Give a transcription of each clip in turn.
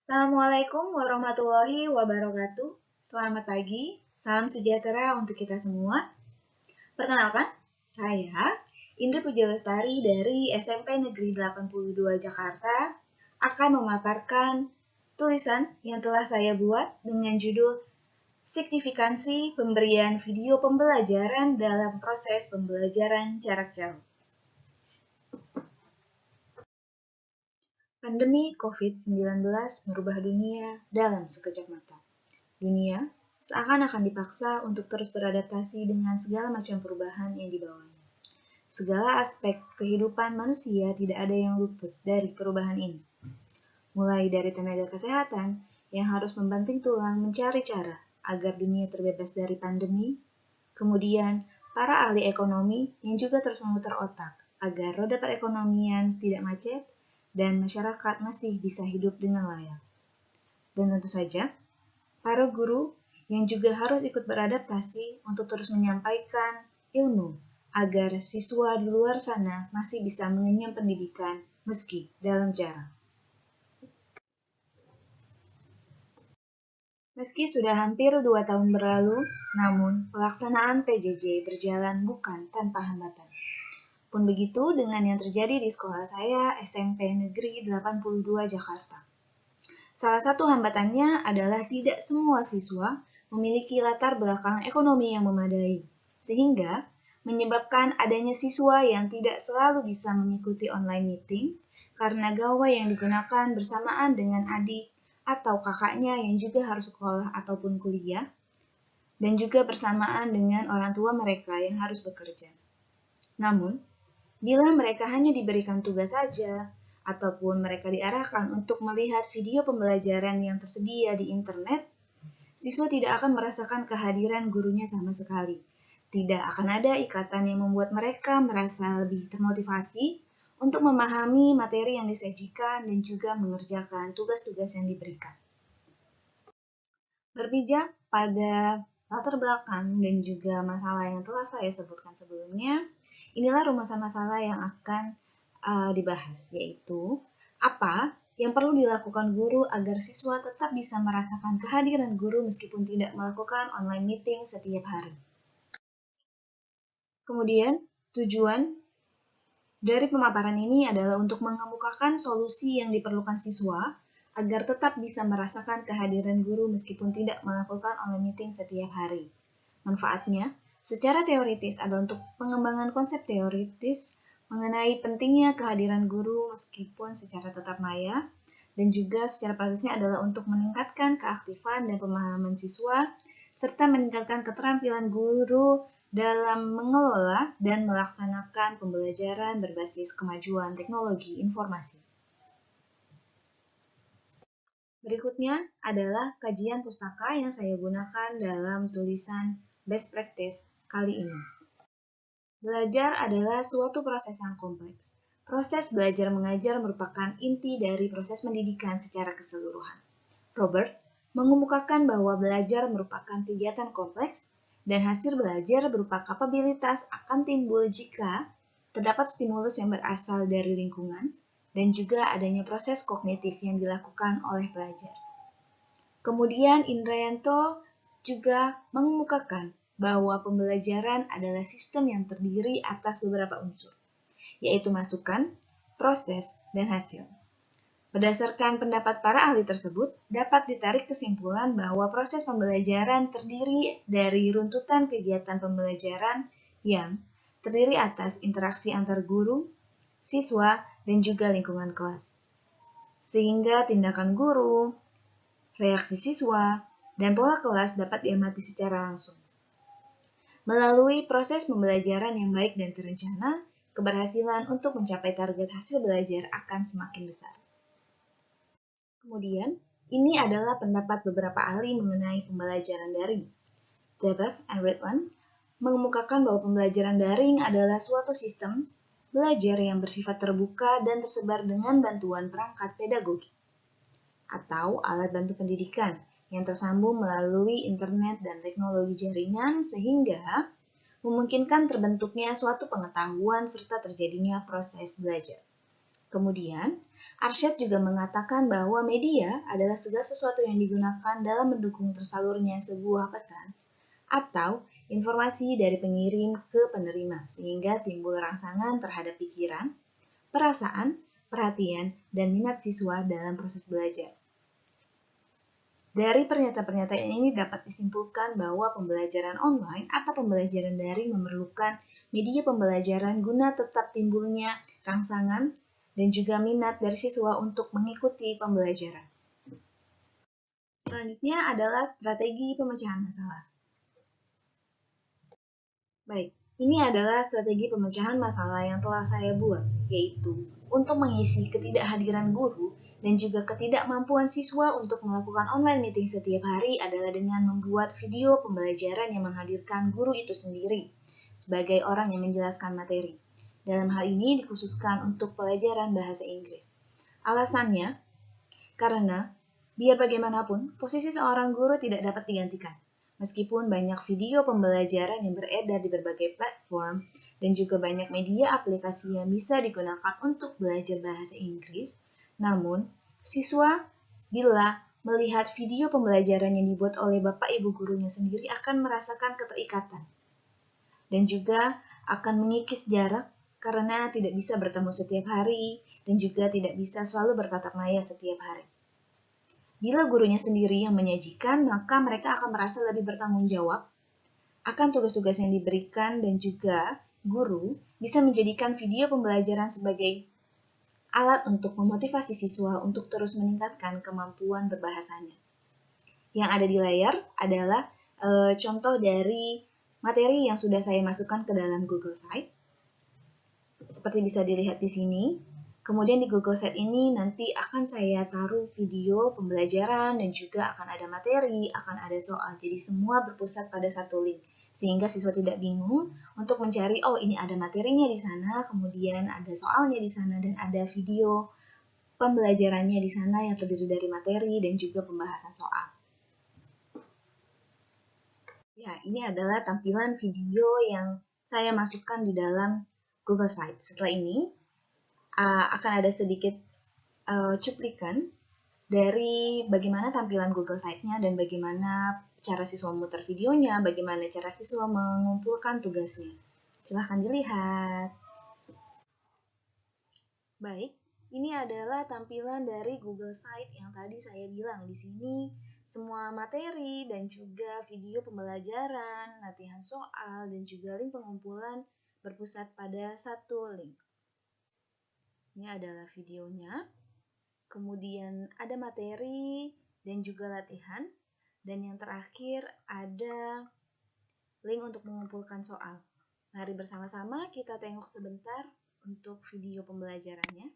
Assalamualaikum warahmatullahi wabarakatuh. Selamat pagi, salam sejahtera untuk kita semua. Perkenalkan, saya Indri Pujalestari dari SMP Negeri 82 Jakarta akan memaparkan tulisan yang telah saya buat dengan judul Signifikansi Pemberian Video Pembelajaran dalam Proses Pembelajaran Jarak Jauh. Pandemi COVID-19 merubah dunia dalam sekejap mata. Dunia seakan-akan dipaksa untuk terus beradaptasi dengan segala macam perubahan yang dibawanya. Segala aspek kehidupan manusia tidak ada yang luput dari perubahan ini. Mulai dari tenaga kesehatan yang harus membanting tulang mencari cara agar dunia terbebas dari pandemi, kemudian para ahli ekonomi yang juga terus memutar otak agar roda perekonomian tidak macet dan masyarakat masih bisa hidup dengan layak. Dan tentu saja, para guru yang juga harus ikut beradaptasi untuk terus menyampaikan ilmu agar siswa di luar sana masih bisa mengenyam pendidikan meski dalam jarak. Meski sudah hampir 2 tahun berlalu, namun pelaksanaan PJJ berjalan bukan tanpa hambatan. Pun begitu dengan yang terjadi di sekolah saya, SMP Negeri 82 Jakarta. Salah satu hambatannya adalah tidak semua siswa memiliki latar belakang ekonomi yang memadai, sehingga menyebabkan adanya siswa yang tidak selalu bisa mengikuti online meeting karena gawai yang digunakan bersamaan dengan adik atau kakaknya yang juga harus sekolah ataupun kuliah, dan juga bersamaan dengan orang tua mereka yang harus bekerja. Namun, bila mereka hanya diberikan tugas saja, ataupun mereka diarahkan untuk melihat video pembelajaran yang tersedia di internet, siswa tidak akan merasakan kehadiran gurunya sama sekali. Tidak akan ada ikatan yang membuat mereka merasa lebih termotivasi untuk memahami materi yang disajikan dan juga mengerjakan tugas-tugas yang diberikan. Berpijak pada latar belakang dan juga masalah yang telah saya sebutkan sebelumnya, inilah rumusan masalah yang akan dibahas, yaitu apa yang perlu dilakukan guru agar siswa tetap bisa merasakan kehadiran guru meskipun tidak melakukan online meeting setiap hari. Kemudian, tujuan dari pemaparan ini adalah untuk mengemukakan solusi yang diperlukan siswa agar tetap bisa merasakan kehadiran guru meskipun tidak melakukan online meeting setiap hari. Manfaatnya, secara teoritis adalah untuk pengembangan konsep teoritis mengenai pentingnya kehadiran guru meskipun secara tetap maya, dan juga secara praktisnya adalah untuk meningkatkan keaktifan dan pemahaman siswa, serta meningkatkan keterampilan guru dalam mengelola dan melaksanakan pembelajaran berbasis kemajuan teknologi informasi. Berikutnya adalah kajian pustaka yang saya gunakan dalam tulisan best practice kali ini. Belajar adalah suatu proses yang kompleks. Proses belajar mengajar merupakan inti dari proses pendidikan secara keseluruhan. Robert mengemukakan bahwa belajar merupakan kegiatan kompleks dan hasil belajar berupa kapabilitas akan timbul jika terdapat stimulus yang berasal dari lingkungan dan juga adanya proses kognitif yang dilakukan oleh pelajar. Kemudian Indrayanto juga mengemukakan bahwa pembelajaran adalah sistem yang terdiri atas beberapa unsur, yaitu masukan, proses, dan hasil. Berdasarkan pendapat para ahli tersebut, dapat ditarik kesimpulan bahwa proses pembelajaran terdiri dari runtutan kegiatan pembelajaran yang terdiri atas interaksi antar guru, siswa, dan juga lingkungan kelas. Sehingga tindakan guru, reaksi siswa, dan pola kelas dapat diamati secara langsung. Melalui proses pembelajaran yang baik dan terencana, keberhasilan untuk mencapai target hasil belajar akan semakin besar. Kemudian, ini adalah pendapat beberapa ahli mengenai pembelajaran daring. Debak and Ridland mengemukakan bahwa pembelajaran daring adalah suatu sistem belajar yang bersifat terbuka dan tersebar dengan bantuan perangkat pedagogi atau alat bantu pendidikan yang tersambung melalui internet dan teknologi jaringan sehingga memungkinkan terbentuknya suatu pengetahuan serta terjadinya proses belajar. Kemudian, Arsyad juga mengatakan bahwa media adalah segala sesuatu yang digunakan dalam mendukung tersalurnya sebuah pesan atau informasi dari pengirim ke penerima, sehingga timbul rangsangan terhadap pikiran, perasaan, perhatian, dan minat siswa dalam proses belajar. Dari pernyataan-pernyataan ini dapat disimpulkan bahwa pembelajaran online atau pembelajaran daring memerlukan media pembelajaran guna tetap timbulnya rangsangan dan juga minat dari siswa untuk mengikuti pembelajaran. Selanjutnya adalah strategi pemecahan masalah. Baik, ini adalah strategi pemecahan masalah yang telah saya buat, yaitu untuk mengisi ketidakhadiran guru dan juga ketidakmampuan siswa untuk melakukan online meeting setiap hari adalah dengan membuat video pembelajaran yang menghadirkan guru itu sendiri sebagai orang yang menjelaskan materi. Dalam hal ini dikhususkan untuk pelajaran bahasa Inggris. Alasannya, karena biar bagaimanapun, posisi seorang guru tidak dapat digantikan. Meskipun banyak video pembelajaran yang beredar di berbagai platform dan juga banyak media aplikasi yang bisa digunakan untuk belajar bahasa Inggris, namun siswa bila melihat video pembelajaran yang dibuat oleh bapak ibu gurunya sendiri akan merasakan keterikatan dan juga akan mengikis jarak karena tidak bisa bertemu setiap hari dan juga tidak bisa selalu bertatap maya setiap hari. Bila gurunya sendiri yang menyajikan, maka mereka akan merasa lebih bertanggung jawab akan tugas-tugas yang diberikan dan juga guru bisa menjadikan video pembelajaran sebagai alat untuk memotivasi siswa untuk terus meningkatkan kemampuan berbahasanya. Yang ada di layar adalah contoh dari materi yang sudah saya masukkan ke dalam Google Site. Seperti bisa dilihat di sini. Kemudian di Google Site ini nanti akan saya taruh video pembelajaran dan juga akan ada materi, akan ada soal. Jadi semua berpusat pada satu link. Sehingga siswa tidak bingung untuk mencari, oh ini ada materinya di sana, kemudian ada soalnya di sana, dan ada video pembelajarannya di sana yang terdiri dari materi dan juga pembahasan soal. Ya, ini adalah tampilan video yang saya masukkan di dalam Google Site. Setelah ini, akan ada sedikit cuplikan dari bagaimana tampilan Google Site-nya dan bagaimana cara siswa memutar videonya, bagaimana cara siswa mengumpulkan tugasnya. Silahkan dilihat. Baik, ini adalah tampilan dari Google Site yang tadi saya bilang. Di sini semua materi dan juga video pembelajaran, latihan soal, dan juga link pengumpulan berpusat pada satu link. Ini adalah videonya. Kemudian ada materi dan juga latihan. Dan yang terakhir ada link untuk mengumpulkan soal. Mari bersama-sama kita tengok sebentar untuk video pembelajarannya.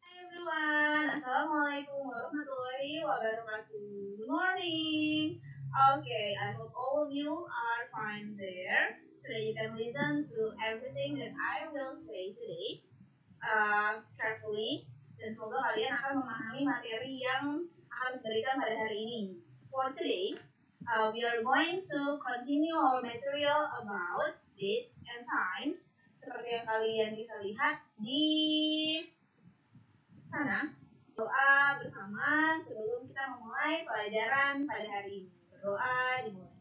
Hai everyone, Assalamualaikum warahmatullahi wabarakatuh. Good morning. Okay, I hope all of you are fine there, so that you can listen to everything that I will say today carefully, dan semoga kalian akan memahami materi yang akan diberikan pada hari ini. For today, we are going to continue our material about dates and times, seperti yang kalian bisa lihat di sana. Doa bersama sebelum kita memulai pelajaran pada hari ini. Berdoa dimulai.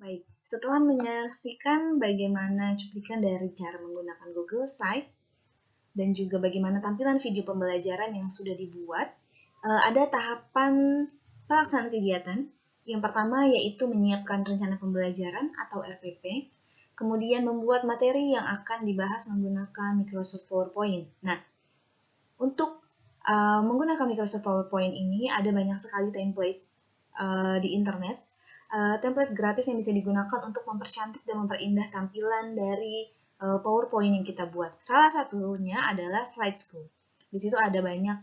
Baik, setelah menyaksikan bagaimana cuplikan dari cara menggunakan Google Site dan juga bagaimana tampilan video pembelajaran yang sudah dibuat, ada tahapan pelaksanaan kegiatan. Yang pertama yaitu menyiapkan rencana pembelajaran atau RPP, kemudian membuat materi yang akan dibahas menggunakan Microsoft PowerPoint. Nah, untuk menggunakan Microsoft PowerPoint ini ada banyak sekali template di internet, template gratis yang bisa digunakan untuk mempercantik dan memperindah tampilan dari PowerPoint yang kita buat. Salah satunya adalah Slideshow. Di situ ada banyak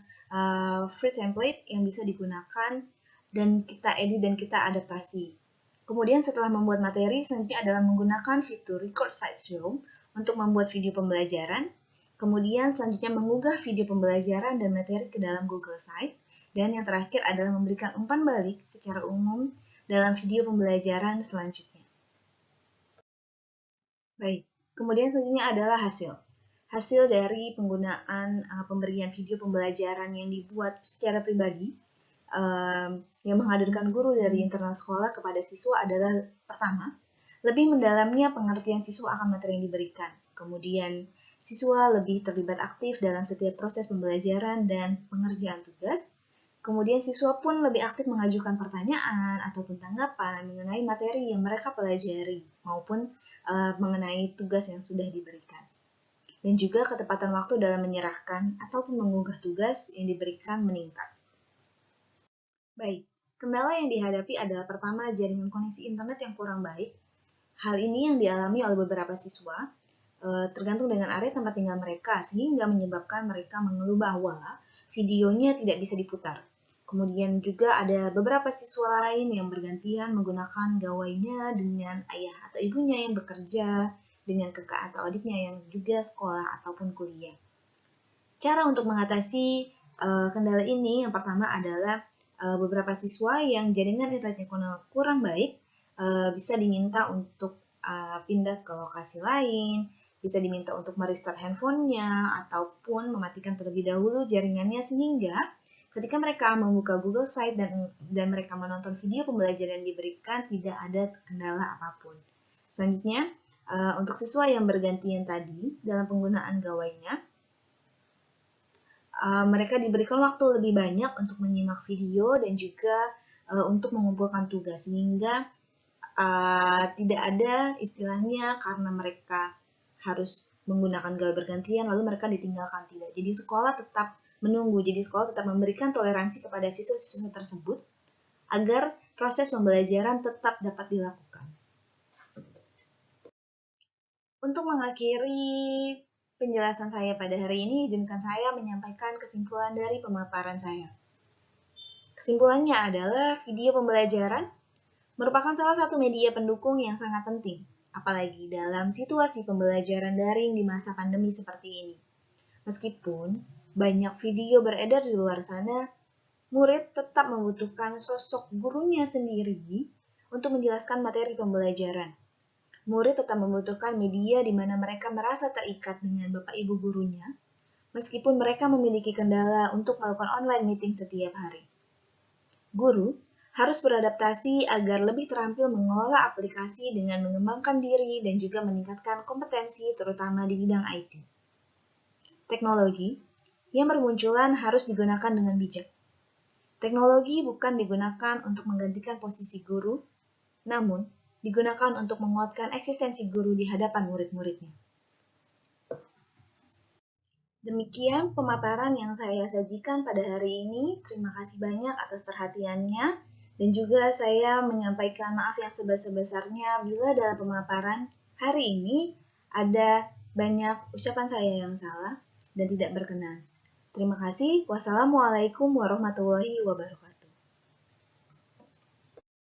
free template yang bisa digunakan dan kita edit dan kita adaptasi. Kemudian setelah membuat materi, selanjutnya adalah menggunakan fitur Record Slideshow untuk membuat video pembelajaran. Kemudian selanjutnya mengunggah video pembelajaran dan materi ke dalam Google Site. Dan yang terakhir adalah memberikan umpan balik secara umum dalam video pembelajaran selanjutnya. Baik, Kemudian selanjutnya adalah hasil. Hasil dari penggunaan pemberian video pembelajaran yang dibuat secara pribadi yang menghadirkan guru dari internal sekolah kepada siswa adalah pertama, lebih mendalamnya pengertian siswa akan materi yang diberikan. Kemudian, siswa lebih terlibat aktif dalam setiap proses pembelajaran dan pengerjaan tugas. Kemudian, siswa pun lebih aktif mengajukan pertanyaan ataupun tanggapan mengenai materi yang mereka pelajari maupun mengenai tugas yang sudah diberikan. Dan juga ketepatan waktu dalam menyerahkan ataupun mengunggah tugas yang diberikan meningkat. Baik, kendala yang dihadapi adalah pertama, jaringan koneksi internet yang kurang baik. Hal ini yang dialami oleh beberapa siswa, tergantung dengan area tempat tinggal mereka, sehingga menyebabkan mereka mengeluh bahwa videonya tidak bisa diputar. Kemudian juga ada beberapa siswa lain yang bergantian menggunakan gawainya dengan ayah atau ibunya yang bekerja, dengan kakak atau adiknya yang juga sekolah ataupun kuliah. Cara untuk mengatasi kendala ini yang pertama adalah beberapa siswa yang jaringan internetnya kurang baik bisa diminta untuk pindah ke lokasi lain, bisa diminta untuk merestart handphonenya ataupun mematikan terlebih dahulu jaringannya sehingga ketika mereka membuka Google Site dan mereka menonton video pembelajaran yang diberikan tidak ada kendala apapun. Selanjutnya, untuk siswa yang bergantian tadi dalam penggunaan gawainya, mereka diberikan waktu lebih banyak untuk menyimak video dan juga untuk mengumpulkan tugas sehingga tidak ada istilahnya karena mereka harus menggunakan gawai bergantian lalu mereka ditinggalkan, tidak. Jadi sekolah tetap menunggu, jadi sekolah tetap memberikan toleransi kepada siswa-siswa tersebut agar proses pembelajaran tetap dapat dilakukan. Untuk mengakhiri penjelasan saya pada hari ini, izinkan saya menyampaikan kesimpulan dari pemaparan saya. Kesimpulannya adalah video pembelajaran merupakan salah satu media pendukung yang sangat penting, apalagi dalam situasi pembelajaran daring di masa pandemi seperti ini. Meskipun banyak video beredar di luar sana, murid tetap membutuhkan sosok gurunya sendiri untuk menjelaskan materi pembelajaran. Murid tetap membutuhkan media di mana mereka merasa terikat dengan Bapak Ibu gurunya, meskipun mereka memiliki kendala untuk melakukan online meeting setiap hari. Guru harus beradaptasi agar lebih terampil mengelola aplikasi dengan mengembangkan diri dan juga meningkatkan kompetensi terutama di bidang IT. Teknologi yang bermunculan harus digunakan dengan bijak. Teknologi bukan digunakan untuk menggantikan posisi guru, namun digunakan untuk menguatkan eksistensi guru di hadapan murid-muridnya. Demikian pemaparan yang saya sajikan pada hari ini. Terima kasih banyak atas perhatiannya. Dan juga saya menyampaikan maaf yang sebesar-besarnya bila dalam pemaparan hari ini ada banyak ucapan saya yang salah dan tidak berkenan. Terima kasih. Wassalamualaikum warahmatullahi wabarakatuh.